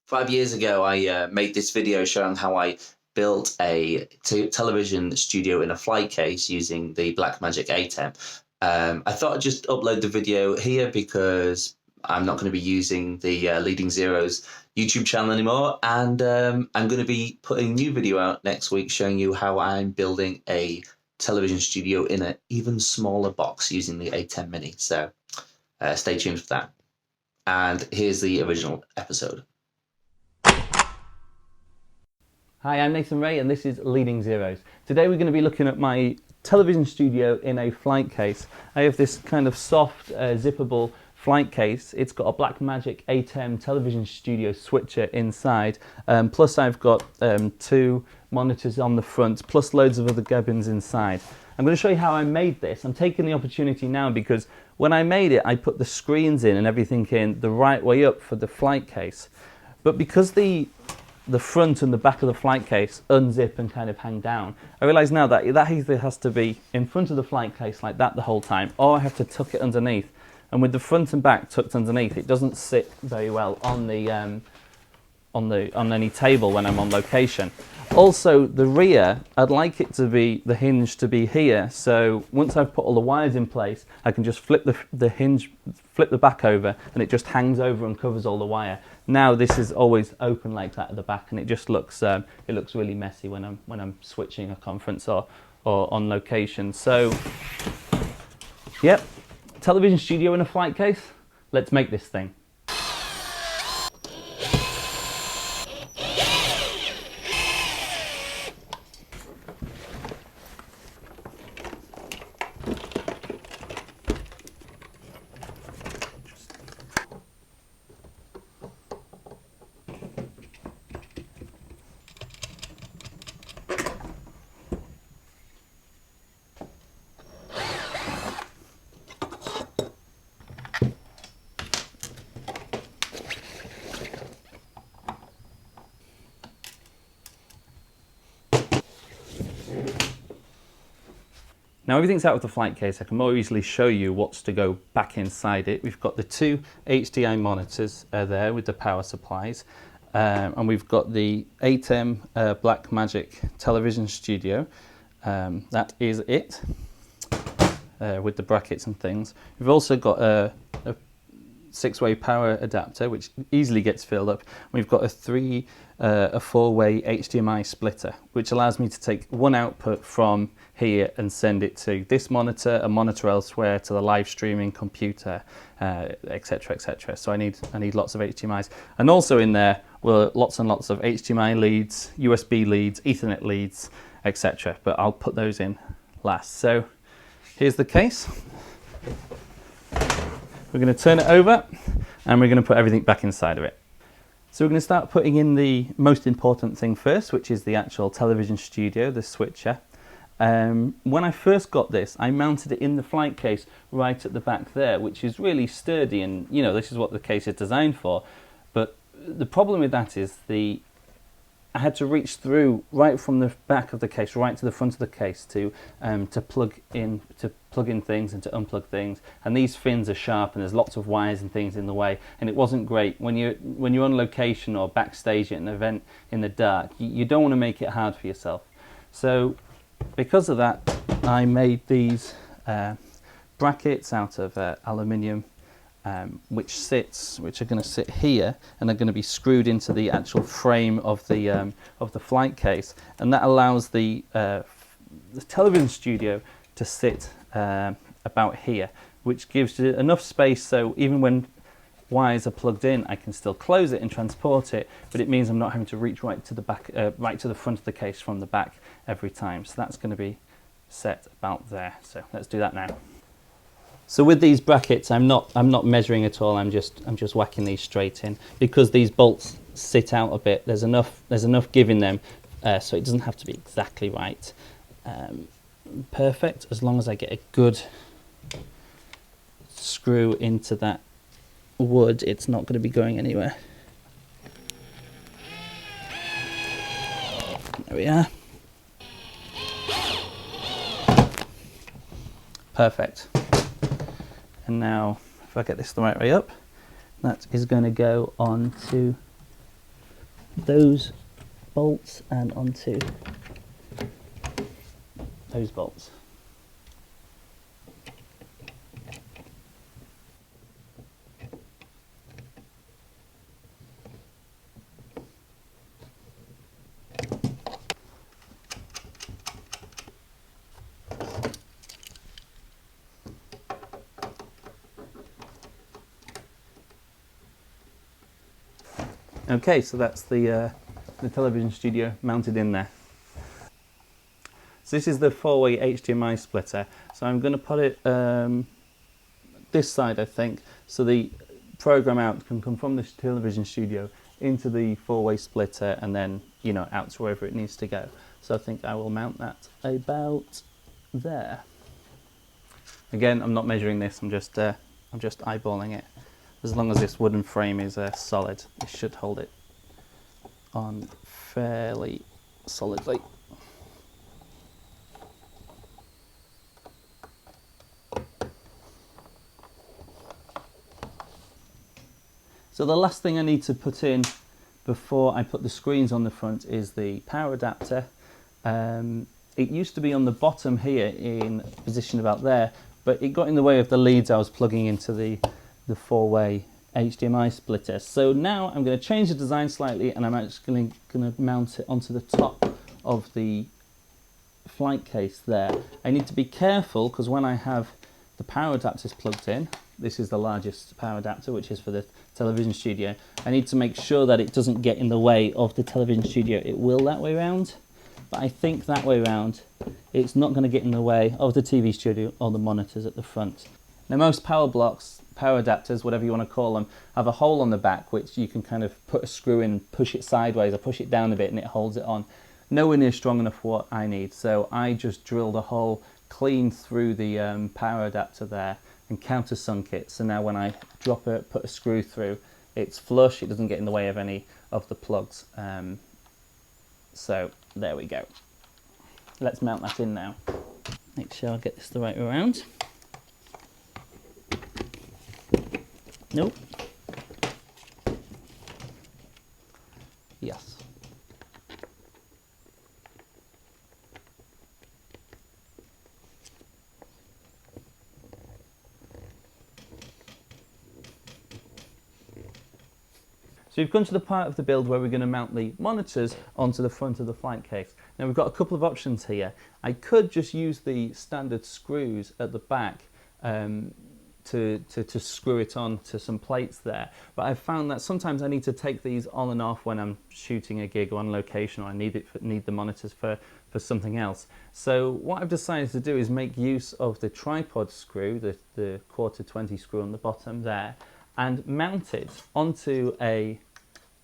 5 years ago, I made this video showing how I built a television studio in a flight case using the Blackmagic ATEM. I thought I'd just upload the video here because I'm not going to be using the Leading Zeros YouTube channel anymore, and I'm going to be putting a new video out next week showing you how I'm building a television studio in an even smaller box using the ATEM Mini. So stay tuned for that. And here's the original episode. Hi, I'm Nathan Ray and this is Leading Zeros. Today we're going to be looking at my television studio in a flight case. I have this kind of soft, zippable flight case. It's got a Blackmagic ATEM television studio switcher inside, plus I've got two monitors on the front, plus loads of other gubbins inside. I'm going to show you how I made this. I'm taking the opportunity now because when I made it, I put the screens in and everything in the right way up for the flight case. But because the front and the back of the flight case unzip and kind of hang down, I realise now that either has to be in front of the flight case like that the whole time, or I have to tuck it underneath. And with the front and back tucked underneath, it doesn't sit very well on any table when I'm on location. Also, the rear, I'd like it to be, the hinge to be here, so once I've put all the wires in place, I can just flip the hinge, flip the back over, and it just hangs over and covers all the wire. Now this is always open like that at the back, and it just looks really messy when I'm switching a conference or on location. So, yep, television studio in a flight case. Let's make this thing. Now everything's out of the flight case. I can more easily show you what's to go back inside it. We've got the two HDMI monitors there with the power supplies, and we've got the ATEM Blackmagic television studio. That is it, with the brackets and things. We've also got a 6-way power adapter which easily gets filled up. We've got a 4-way HDMI splitter which allows me to take one output from here and send it to this monitor, a monitor elsewhere, to the live streaming computer, etc, etc. So I need lots of HDMIs, and also in there were lots and lots of HDMI leads, USB leads, Ethernet leads, etc. But I'll put those in last. So here's the case. We're going to turn it over and we're going to put everything back inside of it. So we're going to start putting in the most important thing first, which is the actual television studio, the switcher. When I first got this, I mounted it in the flight case right at the back there, which is really sturdy, and you know, this is what the case is designed for. But the problem with that is I had to reach through right from the back of the case right to the front of the case to plug in things and to unplug things, and these fins are sharp and there's lots of wires and things in the way, and it wasn't great when you're on location or backstage at an event in the dark. You don't want to make it hard for yourself. So because of that, I made these brackets out of aluminium, which are going to sit here and are going to be screwed into the actual frame of the flight case, and that allows the television studio to sit about here, which gives you enough space so even when wires are plugged in, I can still close it and transport it, but it means I'm not having to reach right to the back, right to the front of the case from the back every time. So that's going to be set about there. So let's do that now. So with these brackets, I'm not measuring at all. I'm just whacking these straight in because these bolts sit out a bit. There's enough give in them, so it doesn't have to be exactly right. Perfect, as long as I get a good screw into that wood, it's not going to be going anywhere. There we are. Perfect. And now, if I get this the right way up, that is going to go on to those bolts and onto those bolts. Okay, so that's the television studio mounted in there. So this is the 4-way HDMI splitter. So I'm going to put it this side, I think, so the program out can come from the television studio into the 4-way splitter and then, you know, out to wherever it needs to go. So I think I will mount that about there. Again, I'm not measuring this, I'm just eyeballing it. As long as this wooden frame is solid, it should hold it on fairly solidly. So the last thing I need to put in before I put the screens on the front is the power adapter. It used to be on the bottom here in position about there, but it got in the way of the leads I was plugging into the 4-way HDMI splitter. So now I'm going to change the design slightly, and I'm actually going to mount it onto the top of the flight case there. I need to be careful because when I have the power adapters plugged in, this is the largest power adapter, which is for the television studio, I need to make sure that it doesn't get in the way of the television studio. It will that way round, but I think that way round it's not going to get in the way of the TV studio or the monitors at the front. Now most power blocks, power adapters, whatever you want to call them, have a hole on the back which you can kind of put a screw in and push it sideways or push it down a bit and it holds it on. Nowhere near strong enough for what I need, so I just drilled a hole clean through the power adapter there and countersunk it. So now when I drop it, put a screw through, it's flush, it doesn't get in the way of any of the plugs. So there we go. Let's mount that in now. Make sure I get this the right way around. Nope. Yes. So we've come to the part of the build where we're going to mount the monitors onto the front of the flight case. Now we've got a couple of options here. I could just use the standard screws at the back to screw it on to some plates there, but I've found that sometimes I need to take these on and off when I'm shooting a gig or on location, or I need the monitors for something else. So what I've decided to do is make use of the tripod screw, the 1/4-20 screw on the bottom there, and mount it onto a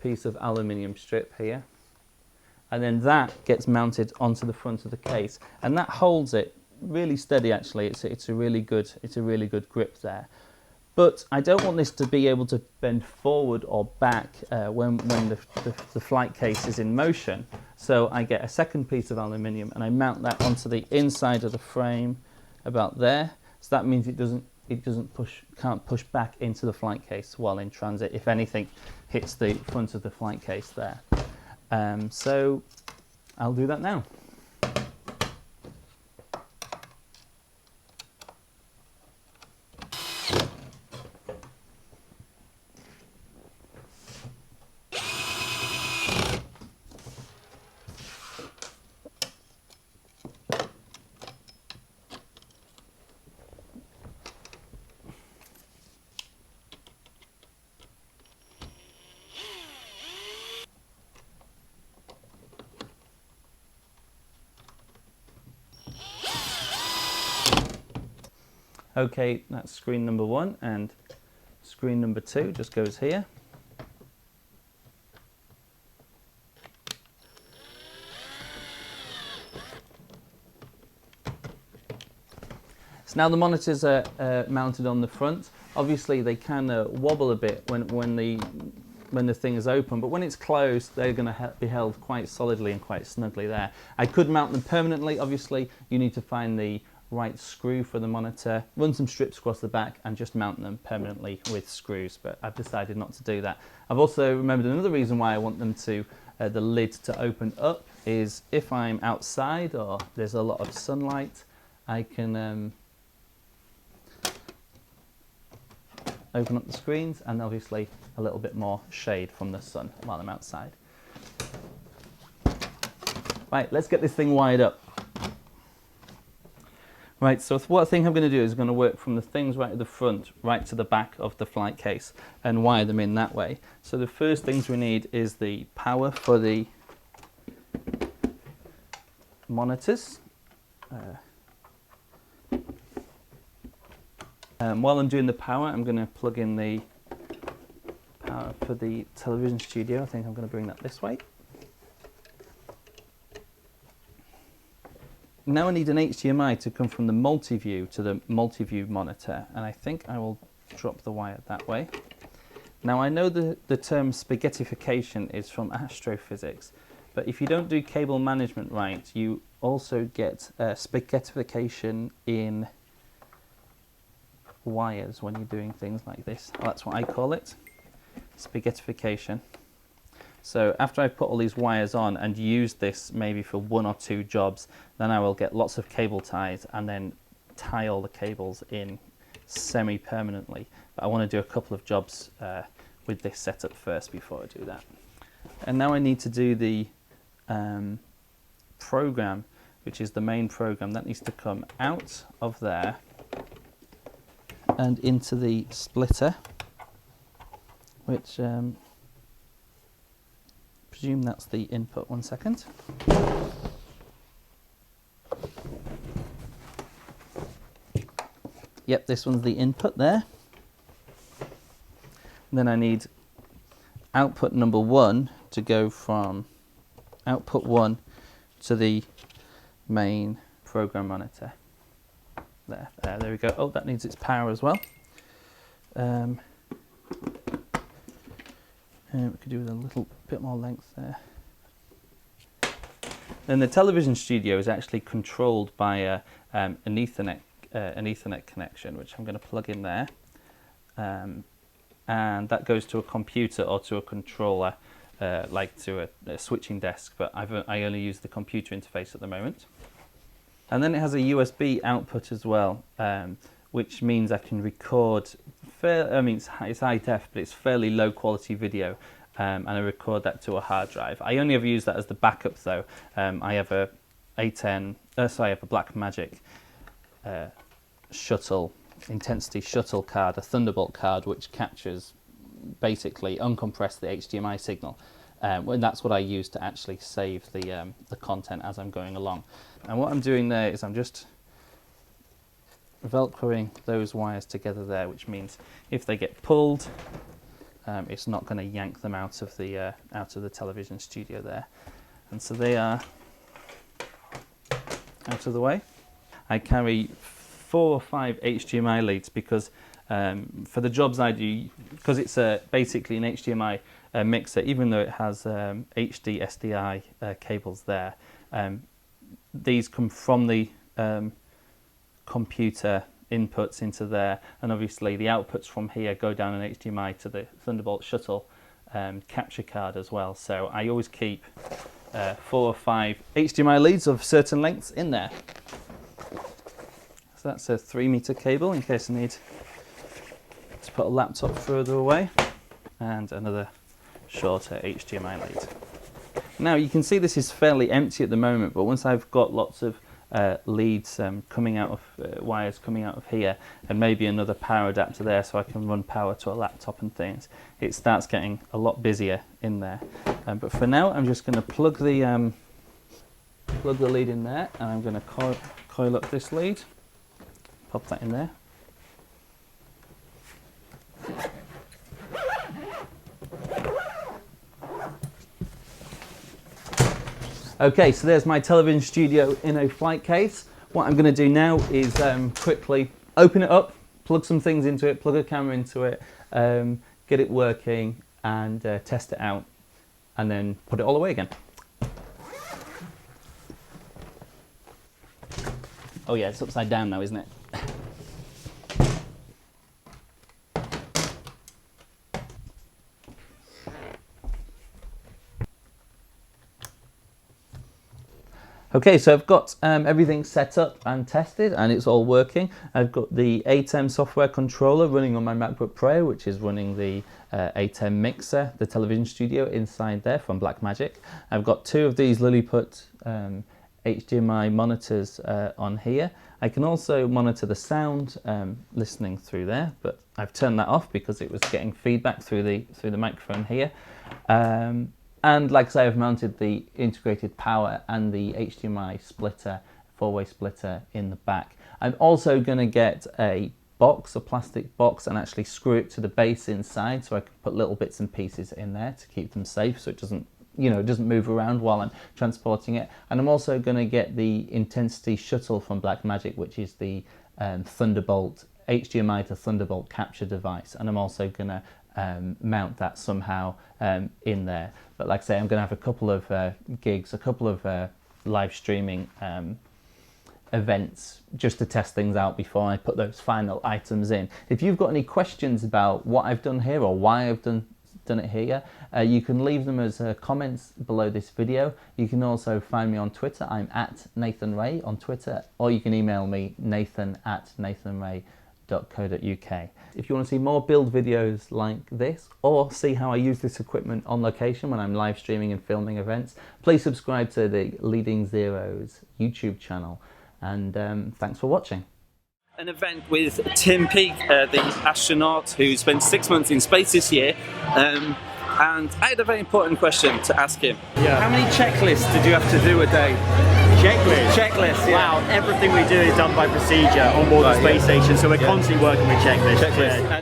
piece of aluminium strip here, and then that gets mounted onto the front of the case, and that holds it really steady. Actually, it's a really good grip there. But I don't want this to be able to bend forward or back when the flight case is in motion. So I get a second piece of aluminium and I mount that onto the inside of the frame about there. So that means can't push back into the flight case while in transit. If anything hits the front of the flight case there. So I'll do that now. Okay, that's screen number 1, and screen number 2 just goes here. So now the monitors are mounted on the front. Obviously they can wobble a bit when the thing is open, but when it's closed they're going to be held quite solidly and quite snugly there. I could mount them permanently. Obviously you need to find the right screw for the monitor, run some strips across the back and just mount them permanently with screws, but I've decided not to do that. I've also remembered another reason why I want them to, the lid to open up is if I'm outside or there's a lot of sunlight, I can open up the screens and obviously a little bit more shade from the sun while I'm outside. Right, let's get this thing wired up. Right, so what I think I'm going to do is I'm going to work from the things right at the front right to the back of the flight case and wire them in that way. So the first things we need is the power for the monitors. While I'm doing the power, I'm going to plug in the power for the television studio. I think I'm going to bring that this way. Now I need an HDMI to come from the multi-view to the multi-view monitor, and I think I will drop the wire that way. Now I know the term spaghettification is from astrophysics, but if you don't do cable management right, you also get spaghettification in wires when you're doing things like this. Well, that's what I call it, spaghettification. So after I've put all these wires on and used this maybe for 1 or 2 jobs, then I will get lots of cable ties and then tie all the cables in semi-permanently. But I want to do a couple of jobs with this setup first before I do that. And now I need to do the program, which is the main program. That needs to come out of there and into the splitter, which presume that's the input. 1 second. Yep, this one's the input there. And then I need output number 1 to go from output 1 to the main program monitor. There we go. Oh, that needs its power as well. And we could do with a little bit more length there. Then the television studio is actually controlled by an Ethernet connection, which I'm going to plug in there. And that goes to a computer or to a controller, like to a switching desk, but I only use the computer interface at the moment. And then it has a USB output as well, which means I can record, it's high def, but it's fairly low quality video, and I record that to a hard drive. I only ever use that as the backup though. I have a Blackmagic Shuttle, Intensity Shuttle card, a Thunderbolt card, which captures, basically uncompress the HDMI signal. And that's what I use to actually save the content as I'm going along. And what I'm doing there is I'm just velcroing those wires together there, which means if they get pulled, it's not going to yank them out of the television studio there. And so they are out of the way. I carry 4 or 5 HDMI leads because for the jobs I do, because it's basically an HDMI mixer, even though it has HD SDI cables there, these come from the computer inputs into there, and obviously the outputs from here go down an HDMI to the Thunderbolt Shuttle capture card as well. So I always keep 4 or 5 HDMI leads of certain lengths in there. So that's a 3-meter cable in case I need to put a laptop further away, and another shorter HDMI lead. Now you can see this is fairly empty at the moment, but once I've got lots of leads coming out of wires coming out of here, and maybe another power adapter there so I can run power to a laptop and things, it starts getting a lot busier in there. But for now I'm just going to plug the lead in there, and I'm going to coil up this lead, pop that in there. Okay, so there's my television studio in a flight case. What I'm going to do now is quickly open it up, plug some things into it, plug a camera into it, get it working, and test it out, and then put it all away again. Oh yeah, it's upside down now, isn't it? Okay, so I've got everything set up and tested and it's all working. I've got the ATEM software controller running on my MacBook Pro, which is running the ATEM mixer, the television studio inside there from Blackmagic. I've got two of these Lilliput HDMI monitors on here. I can also monitor the sound listening through there, but I've turned that off because it was getting feedback through the microphone here. And like I say, I've mounted the integrated power and the HDMI splitter, four-way splitter in the back. I'm also going to get a box, a plastic box, and actually screw it to the base inside so I can put little bits and pieces in there to keep them safe so it doesn't, you know, it doesn't move around while I'm transporting it. And I'm also going to get the Intensity Shuttle from Blackmagic, which is the Thunderbolt, HDMI to Thunderbolt capture device. And I'm also going to mount that somehow in there. But like I say, I'm going to have a couple of gigs, a couple of live streaming events just to test things out before I put those final items in. If you've got any questions about what I've done here or why I've done it here, you can leave them as comments below this video. You can also find me on Twitter. I'm at Nathan Ray on Twitter, or you can email me nathan@nathanray.co.uk. If you want to see more build videos like this or see how I use this equipment on location when I'm live streaming and filming events, please subscribe to the Leading Zeros YouTube channel, and thanks for watching. An event with Tim Peake, the astronaut who spent 6 months in space this year, and I had a very important question to ask him. Yeah. How many checklists did you have to do a day? Checklist? Checklists, yeah. Wow, everything we do is done by procedure on board the space station, so we're constantly working with checklists. Checklists. Yeah.